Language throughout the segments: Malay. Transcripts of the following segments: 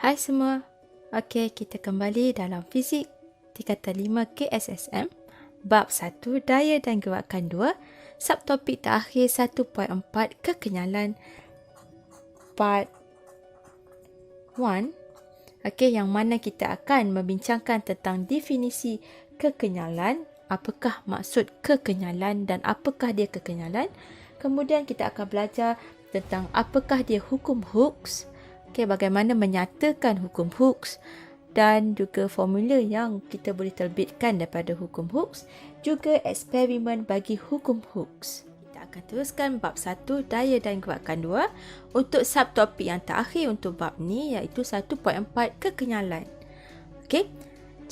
Hai semua. Okey, kita kembali dalam fizik tingkatan 5 KSSM, bab 1 daya dan gerakan 2, subtopik terakhir 1.4 kekenyalan part 1. Okey, yang mana kita akan membincangkan tentang definisi kekenyalan, apakah maksud kekenyalan dan apakah dia kekenyalan. Kemudian kita akan belajar tentang apakah dia hukum Hooke's. Okay, bagaimana menyatakan hukum Hooke's dan juga formula yang kita boleh terbitkan daripada hukum Hooke's, juga eksperimen bagi hukum Hooke's. Kita akan teruskan bab 1 daya dan gerakan 2 untuk subtopik yang terakhir untuk bab ni, iaitu 1.4 kekenyalan. Okey.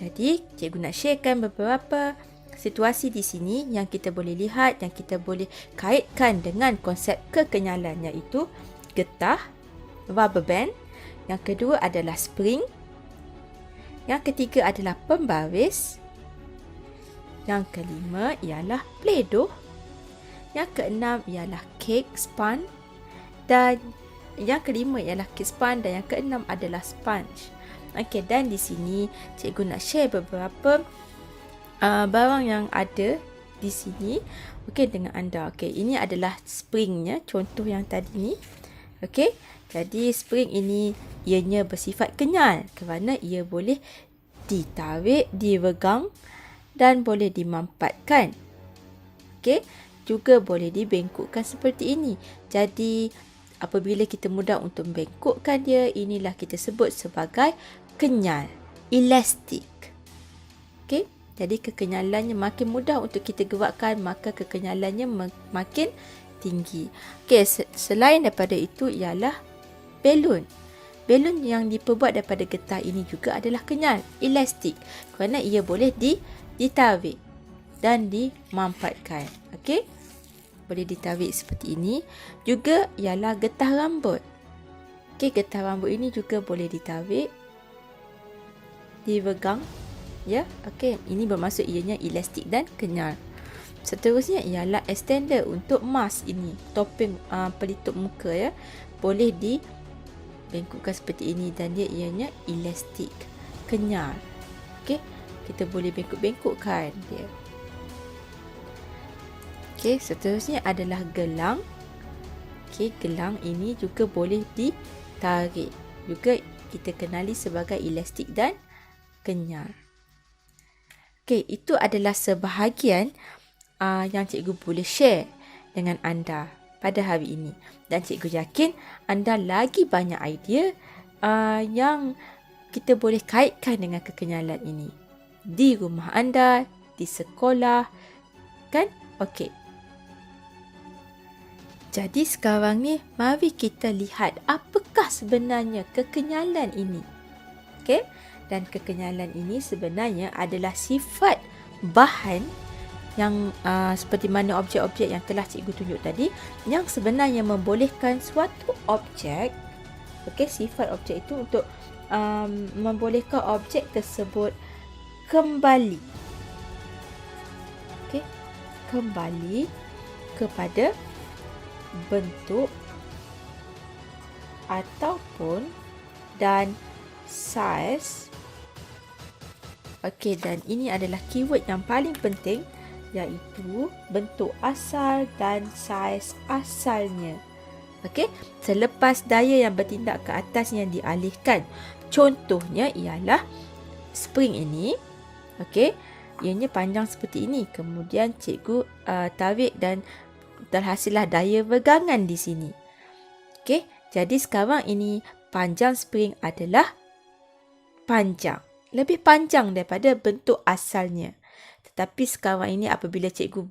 Jadi, cikgu nak sharekan beberapa situasi di sini yang kita boleh lihat, yang kita boleh kaitkan dengan konsep kekenyalan, iaitu getah, rubber band. Yang kedua adalah spring. Yang ketiga adalah pembaris. Yang kelima ialah play-doh. Yang keenam ialah cake sponge. Dan yang kelima ialah cake sponge dan yang keenam adalah sponge. Okey, dan di sini cikgu nak share beberapa barang yang ada di sini. Okey, dengan anda. Okey, ini adalah springnya, contoh yang tadi ni. Okey, jadi spring ini ianya bersifat kenyal kerana ia boleh ditarik, diregang dan boleh dimampatkan. Okey, juga boleh dibengkokkan seperti ini. Jadi apabila kita mudah untuk membengkokkan dia, inilah kita sebut sebagai kenyal, elastik. Okey, jadi kekenyalannya makin mudah untuk kita gerakkan, maka kekenyalannya makin tinggi. Okey, selain daripada itu ialah belon. Belon yang diperbuat daripada getah ini juga adalah kenyal, elastik, kerana ia boleh ditarik dan dimampatkan. Okey, boleh ditarik seperti ini. Juga ialah getah rambut. Okey, getah rambut ini juga boleh ditarik, diregang. Ya, okey, ini bermaksud ianya elastik dan kenyal. Seterusnya ialah extender untuk mask ini, topeng pelitup muka, ya. Boleh dibengkokkan seperti ini dan dia ianya elastik, kenyal. Okey, kita boleh bengkok-bengkokkan dia. Okey, seterusnya adalah gelang. Okey, gelang ini juga boleh ditarik. Juga kita kenali sebagai elastik dan kenyal. Okey, itu adalah sebahagian yang cikgu boleh share dengan anda pada hari ini. Dan cikgu yakin anda lagi banyak idea yang kita boleh kaitkan dengan kekenyalan ini. Di rumah anda, di sekolah, kan? Okey. Jadi sekarang ni, mari kita lihat apakah sebenarnya kekenyalan ini. Okey? Dan kekenyalan ini sebenarnya adalah sifat bahan yang seperti mana objek-objek yang telah cikgu tunjuk tadi, yang sebenarnya membolehkan suatu objek, okey, sifat objek itu untuk membolehkan objek tersebut kembali, okey, kembali kepada bentuk ataupun dan saiz. Okey, dan ini adalah keyword yang paling penting, iaitu bentuk asal dan saiz asalnya. Okey, selepas daya yang bertindak ke atas yang dialihkan. Contohnya ialah spring ini. Okey, ianya panjang seperti ini. Kemudian cikgu tarik dan terhasillah daya regangan di sini. Okey, jadi sekarang ini panjang spring adalah panjang, lebih panjang daripada bentuk asalnya. Tetapi sekarang ini apabila cikgu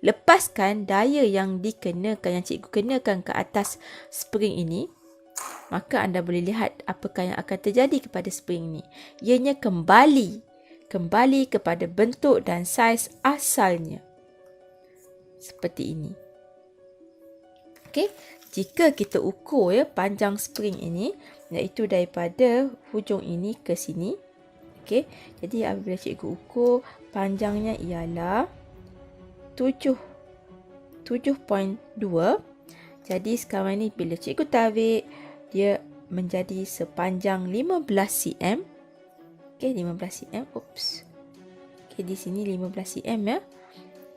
lepaskan daya yang dikenakan, yang cikgu kenakan ke atas spring ini, maka anda boleh lihat apakah yang akan terjadi kepada spring ini. Ianya kembali kepada bentuk dan saiz asalnya. Seperti ini. Okey, jika kita ukur panjang spring ini, iaitu daripada hujung ini ke sini. Okey, jadi apabila cikgu ukur, panjangnya ialah 7.2. Jadi sekarang ni bila cikgu tarik, dia menjadi sepanjang 15 cm. Okey, 15 cm. Oops. Okey, di sini 15 cm ya.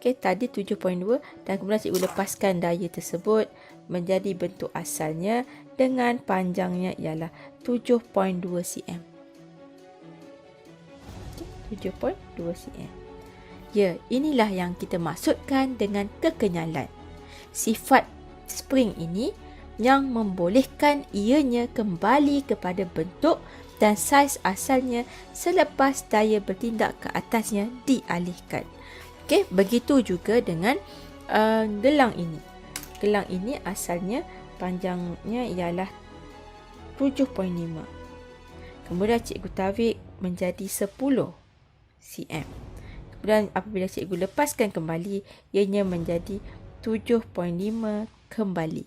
Okey, tadi 7.2 dan kemudian cikgu lepaskan daya tersebut menjadi bentuk asalnya dengan panjangnya ialah 7.2 cm. Okay, 7.2 cm. Ya, inilah yang kita maksudkan dengan kekenyalan. Sifat spring ini yang membolehkan ianya kembali kepada bentuk dan saiz asalnya selepas daya bertindak ke atasnya dialihkan. Okey, begitu juga dengan gelang ini. Gelang ini asalnya panjangnya ialah 7.5. Kemudian cikgu tarik menjadi 10 cm. Kemudian apabila cikgu lepaskan kembali, ianya menjadi 7.5 kembali.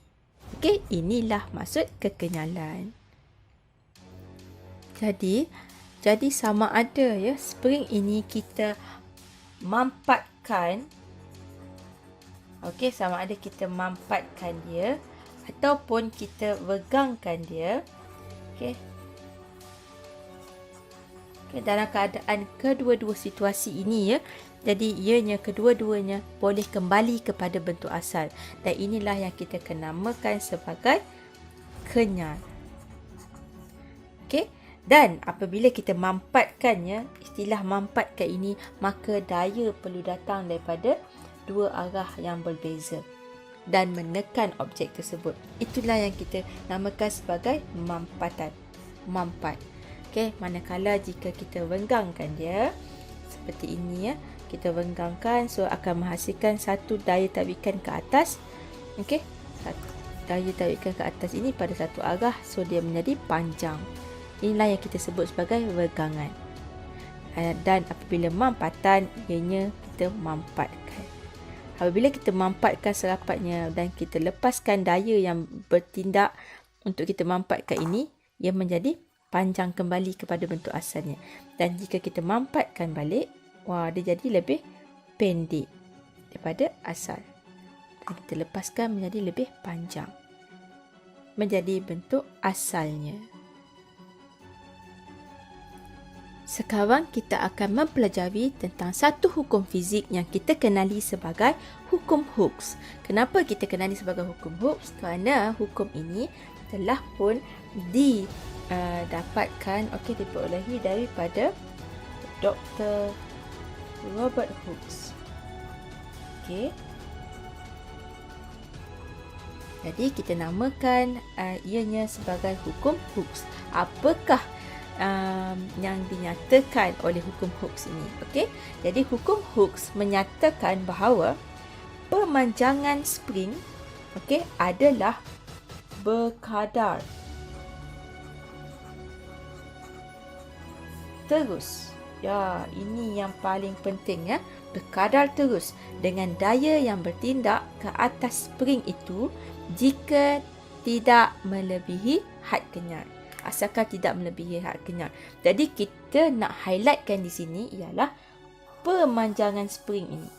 Okey, inilah maksud kekenyalan. Jadi sama ada ya spring ini kita mampatkan, okey, sama ada kita mampatkan dia ataupun kita regangkan dia. Okey. Dalam keadaan kedua-dua situasi ini ya, jadi ianya kedua-duanya boleh kembali kepada bentuk asal dan inilah yang kita namakan sebagai kenyal. Okey, dan apabila kita mampatkannya, istilah mampatkan ini, maka daya perlu datang daripada dua arah yang berbeza dan menekan objek tersebut. Itulah yang kita namakan sebagai mampatan. Mampat. Okey, manakala jika kita renggangkan dia seperti ini ya, kita renggangkan, so akan menghasilkan satu daya tarikan ke atas. Okey, daya tarikan ke atas ini pada satu arah, so dia menjadi panjang. Inilah yang kita sebut sebagai regangan. Dan apabila mampatan, ianya kita mampatkan. Apabila kita mampatkan serapatnya dan kita lepaskan daya yang bertindak untuk kita mampatkan ini, ia menjadi panjang kembali kepada bentuk asalnya. Dan jika kita mampatkan balik, dia jadi lebih pendek daripada asal. Dan kita lepaskan menjadi lebih panjang. Menjadi bentuk asalnya. Sekarang kita akan mempelajari tentang satu hukum fizik yang kita kenali sebagai hukum Hooke. Kenapa kita kenali sebagai hukum Hooke? Kerana hukum ini telah pun didapatkan, diperolehi daripada Dr. Robert Hooke. Okey. Jadi kita namakan ianya sebagai hukum Hooke. Apakah yang dinyatakan oleh hukum Hooke ini? Okey. Jadi hukum Hooke menyatakan bahawa pemanjangan spring adalah berkadar terus. Ya, ini yang paling penting ya. Berkadar terus dengan daya yang bertindak ke atas spring itu jika tidak melebihi had kenyal. Asalkan tidak melebihi had kenyal. Jadi kita nak highlightkan di sini ialah pemanjangan spring ini.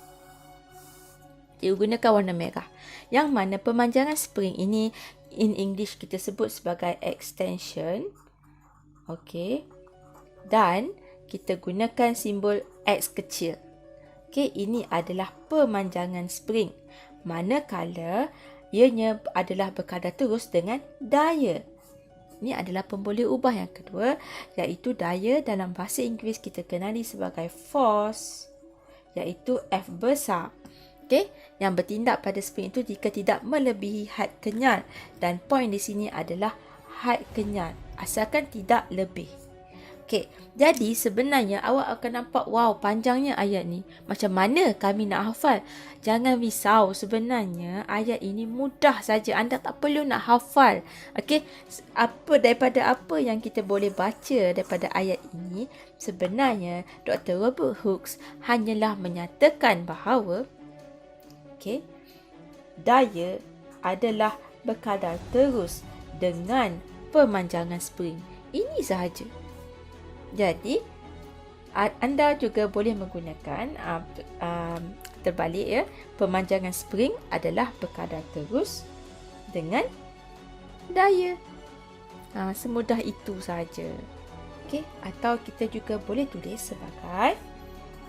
Kita gunakan warna merah. Yang mana pemanjangan spring ini in English kita sebut sebagai extension. Okey. Dan kita gunakan simbol X kecil. Okey, ini adalah pemanjangan spring. Manakala ianya adalah berkadar terus dengan daya. Ini adalah pemboleh ubah yang kedua, iaitu daya dalam bahasa Inggeris kita kenali sebagai force, iaitu F besar. Okey, yang bertindak pada spring itu jika tidak melebihi had kenyal, dan poin di sini adalah had kenyal asalkan tidak lebih. Okey, jadi sebenarnya awak akan nampak, wow, panjangnya ayat ni. Macam mana kami nak hafal? Jangan risau, sebenarnya ayat ini mudah saja. Anda tak perlu nak hafal. Okey, daripada apa yang kita boleh baca daripada ayat ini, sebenarnya Dr. Robert Hooke hanyalah menyatakan bahawa daya adalah berkadar terus dengan pemanjangan spring. Ini sahaja. Jadi, anda juga boleh menggunakan terbalik ya. Pemanjangan spring adalah berkadar terus dengan daya. Semudah itu saja. Okey, atau kita juga boleh tulis sebagai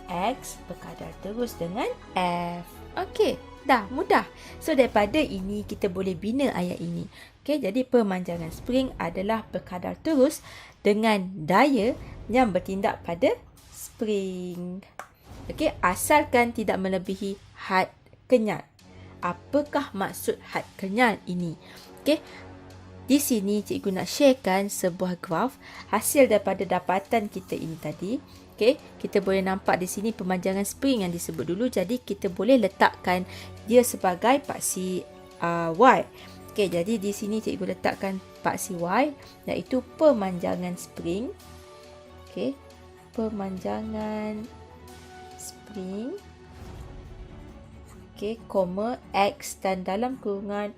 X berkadar terus dengan F. Okey, dah mudah. So daripada ini kita boleh bina ayat ini. Okey, jadi pemanjangan spring adalah berkadar terus dengan daya yang bertindak pada spring. Okey, asalkan tidak melebihi had kenyal. Apakah maksud had kenyal ini? Okey, di sini cikgu nak sharekan sebuah graf hasil daripada dapatan kita ini tadi. Okey, kita boleh nampak di sini pemanjangan spring yang disebut dulu. Jadi kita boleh letakkan dia sebagai paksi Y. Okey, jadi di sini cikgu letakkan paksi Y iaitu pemanjangan spring. Okey, pemanjangan spring. Okey, koma X dan dalam kurungan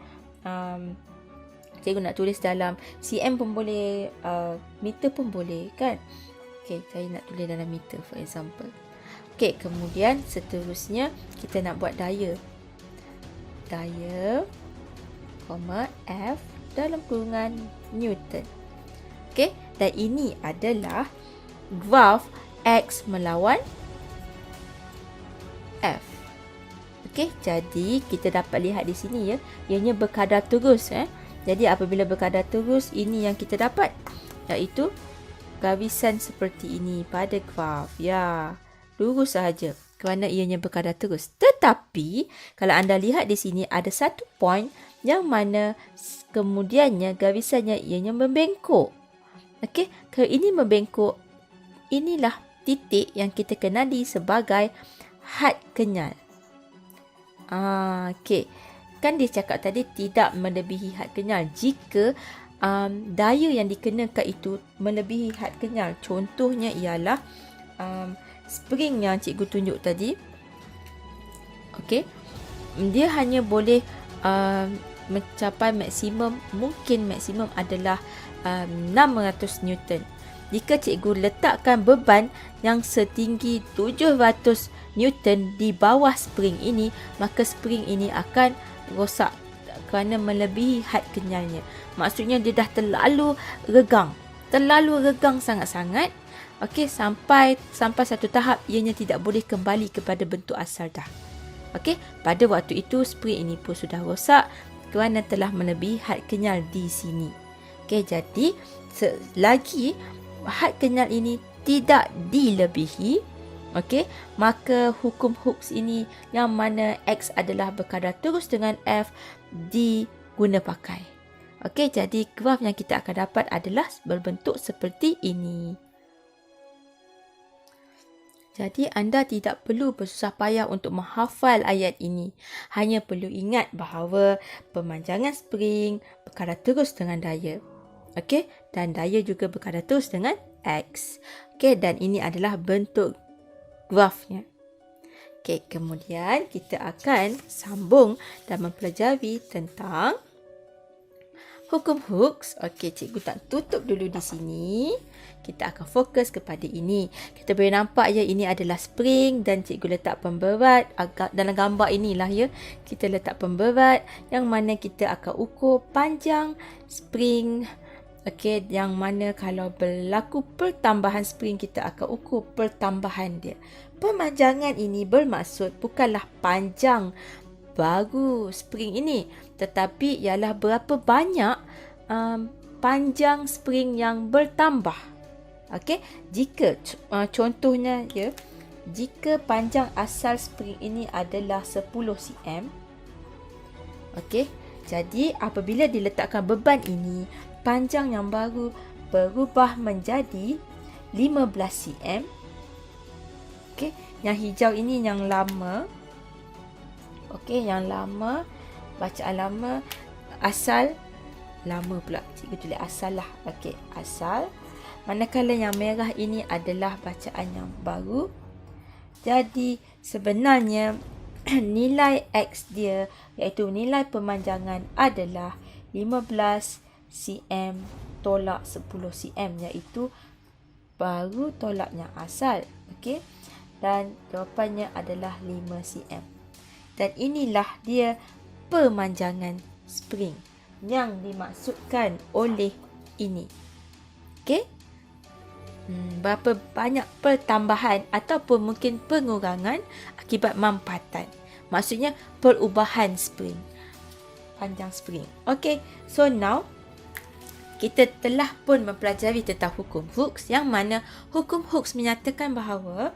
cikgu nak tulis dalam cm pun boleh, meter pun boleh kan. Okey, saya nak tulis dalam meter for example. Okey, kemudian seterusnya kita nak buat daya. Daya, F dalam kurungan Newton. Okey, dan ini adalah graf X melawan F. Okey, jadi kita dapat lihat di sini ya, ianya berkadar terus. Jadi apabila berkadar terus, ini yang kita dapat, iaitu gawisan seperti ini pada graf. Ya, lurus sahaja kerana ianya berkadar terus. Tetapi kalau anda lihat di sini ada satu point yang mana kemudiannya gawisannya ianya membengkok. Okey, kalau ini membengkok, inilah titik yang kita kenali sebagai had kenyal. Okey. Kan dia cakap tadi tidak melebihi had kenyal. Jika daya yang dikenakan itu melebihi had kenyal. Contohnya ialah spring yang cikgu tunjuk tadi. Okey. Dia hanya boleh mencapai maksimum, mungkin maksimum adalah 600 Newton. Jika cikgu letakkan beban yang setinggi 700 Newton di bawah spring ini, maka spring ini akan rosak kerana melebihi had kenyalnya. Maksudnya dia dah terlalu regang sangat-sangat. Okey, sampai satu tahap ianya tidak boleh kembali kepada bentuk asal dah. Okey, pada waktu itu spring ini pun sudah rosak kerana telah melebihi had kenyal di sini. Okey, jadi selagi had kenyal ini tidak dilebihi, okey, maka hukum Hooke's ini yang mana X adalah berkadar terus dengan F diguna pakai. Okey, jadi graf yang kita akan dapat adalah berbentuk seperti ini. Jadi anda tidak perlu bersusah payah untuk menghafal ayat ini. Hanya perlu ingat bahawa pemanjangan spring berkadar terus dengan daya. Okey, dan daya juga berkadar terus dengan X. Okey, dan ini adalah bentuk grafnya. Okey, kemudian kita akan sambung dan mempelajari tentang hukum Hooke's. Okey, cikgu tak tutup dulu di sini. Kita akan fokus kepada ini. Kita boleh nampak ya, ini adalah spring dan cikgu letak pemberat. Dalam gambar inilah ya, kita letak pemberat yang mana kita akan ukur panjang spring. Okey, yang mana kalau berlaku pertambahan spring, kita akan ukur pertambahan dia. Pemanjangan ini bermaksud bukanlah panjang baru spring ini, tetapi ialah berapa banyak panjang spring yang bertambah. Okey, jika contohnya ya, jika panjang asal spring ini adalah 10 cm. Okey, jadi apabila diletakkan beban ini, panjang yang baru berubah menjadi 15 cm. Okey, yang hijau ini yang lama. Okey, yang lama, bacaan lama, asal lama pula. Cikgu tulis asal lah. Okey, asal. Manakala yang merah ini adalah bacaan yang baru. Jadi sebenarnya nilai X dia, iaitu nilai pemanjangan adalah 15 cm tolak 10 cm, iaitu baru tolaknya asal. Okey, dan jawapannya adalah 5 cm. Dan inilah dia pemanjangan spring yang dimaksudkan oleh ini. Okey. Berapa banyak pertambahan ataupun mungkin pengurangan akibat mampatan. Maksudnya perubahan spring. Panjang spring. Okey. So now kita telah pun mempelajari tentang hukum Hooke's, yang mana hukum Hooke's menyatakan bahawa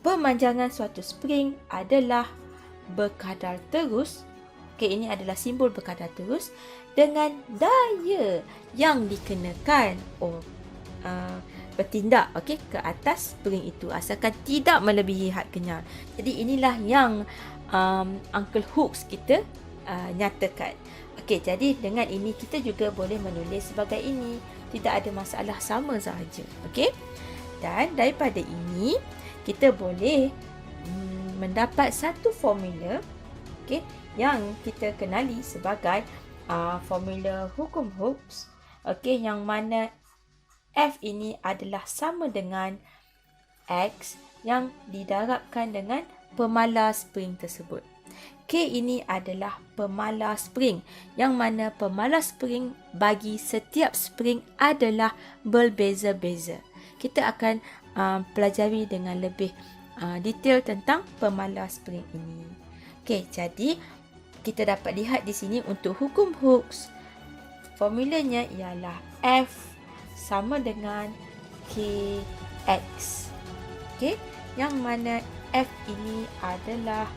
pemanjangan suatu spring adalah berkadar terus. Okey, ini adalah simbol berkadar terus dengan daya yang dikenakan bertindak ke atas spring itu, asalkan tidak melebihi had kenyal. Jadi inilah yang Uncle Hooke's kita nyatakan. Okey, jadi dengan ini kita juga boleh menulis sebagai ini. Tidak ada masalah, sama sahaja. Okey. Dan daripada ini kita boleh mendapat satu formula yang kita kenali sebagai formula hukum Hooke's. Okey, yang mana F ini adalah sama dengan X yang didarabkan dengan pemala spring tersebut. K ini adalah pemala spring, yang mana pemala spring bagi setiap spring adalah berbeza-beza. Kita akan pelajari dengan lebih detail tentang pemala spring ini. Okey, jadi kita dapat lihat di sini untuk hukum Hooke's, formulanya ialah F sama dengan Kx. Okey, yang mana F ini adalah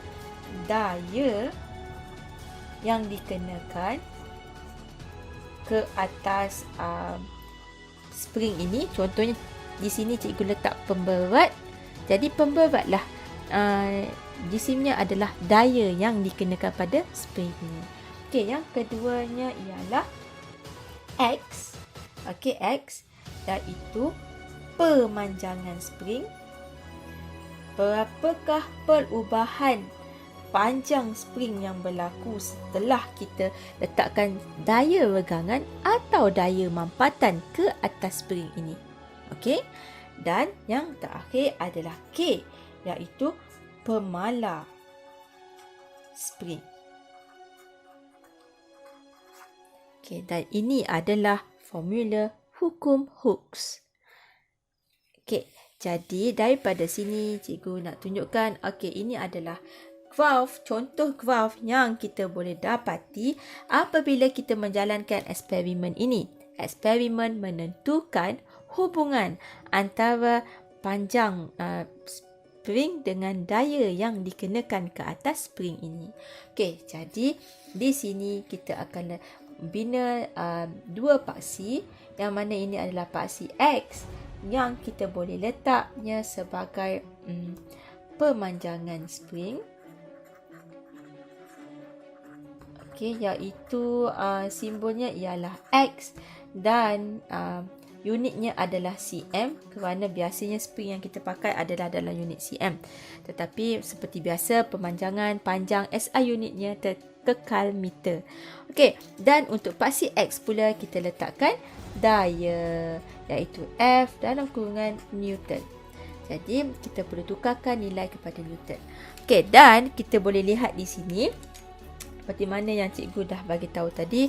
daya yang dikenakan ke atas spring ini. Contohnya di sini cikgu letak pemberat. Jadi pemberatlah jisimnya adalah daya yang dikenakan pada spring ini. Okey, yang keduanya ialah X. Okey, X iaitu pemanjangan spring. Berapakah perubahan panjang spring yang berlaku setelah kita letakkan daya regangan atau daya mampatan ke atas spring ini? Okey. Dan yang terakhir adalah K, iaitu pemala spring. Okey, dan ini adalah formula hukum Hooke's. Okey, jadi daripada sini cikgu nak tunjukkan, okey, ini adalah graf, contoh graf yang kita boleh dapati apabila kita menjalankan eksperimen ini. Eksperimen menentukan hubungan antara panjang spring dengan daya yang dikenakan ke atas spring ini. Okey, jadi di sini kita akan bina dua paksi, yang mana ini adalah paksi X yang kita boleh letaknya sebagai pemanjangan spring. Okey, iaitu simbolnya ialah X dan unitnya adalah cm, kerana biasanya spring yang kita pakai adalah dalam unit cm. Tetapi seperti biasa pemanjangan panjang SI unitnya kekal meter. Okey, dan untuk paksi X pula kita letakkan daya, iaitu F dalam kurungan Newton. Jadi kita perlu tukarkan nilai kepada Newton. Okey, dan kita boleh lihat di sini seperti mana yang cikgu dah bagi tahu tadi,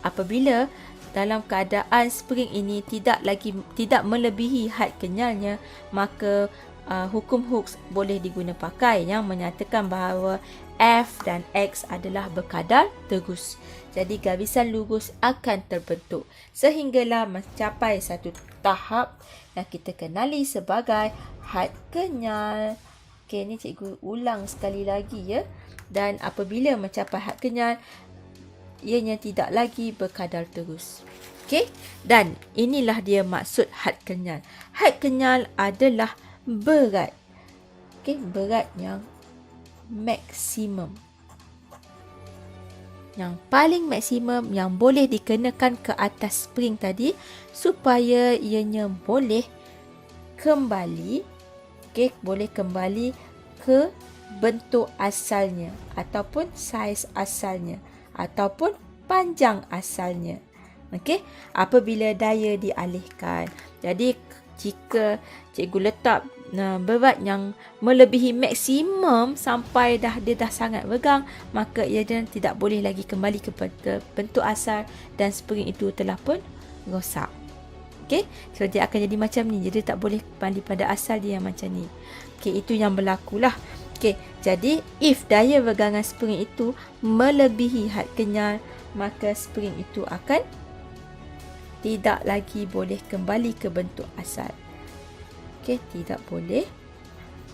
apabila dalam keadaan spring ini tidak melebihi had kenyalnya, maka hukum Hooke's boleh diguna pakai, yang menyatakan bahawa F dan X adalah berkadar terus. Jadi garisan lurus akan terbentuk sehinggalah mencapai satu tahap yang kita kenali sebagai had kenyal. Okey, ni cikgu ulang sekali lagi ya. Dan apabila mencapai had kenyal, ianya tidak lagi berkadar terus. Okey, dan inilah dia maksud had kenyal. Had kenyal adalah berat. Okey, berat yang maksimum, yang paling maksimum yang boleh dikenakan ke atas spring tadi, supaya ianya boleh kembali, boleh kembali ke bentuk asalnya ataupun saiz asalnya ataupun panjang asalnya. Okey, apabila daya dialihkan. Jadi jika cikgu letak berat yang melebihi maksimum sampai dia dah sangat regang, maka ia tidak boleh lagi kembali kepada bentuk asal dan spring itu telah pun rosak. Okey, so dia akan jadi macam ni. Jadi tak boleh kembali pada asal dia yang macam ni. Okey, itu yang berlaku lah. Okey, jadi if daya regangan spring itu melebihi had kenyal, maka spring itu akan tidak lagi boleh kembali ke bentuk asal. Okey, tidak boleh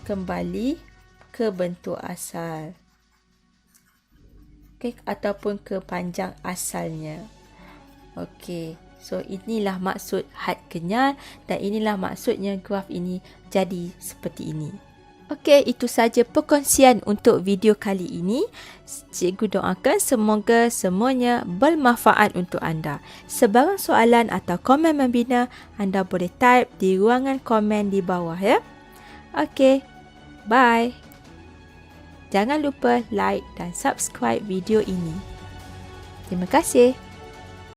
kembali ke bentuk asal. Okey, ataupun ke panjang asalnya. Okey, so inilah maksud had kenyal dan inilah maksudnya graf ini jadi seperti ini. Okey, itu saja perkongsian untuk video kali ini. Cikgu doakan semoga semuanya bermanfaat untuk anda. Sebarang soalan atau komen membina, anda boleh type di ruangan komen di bawah ya. Okey, bye. Jangan lupa like dan subscribe video ini. Terima kasih.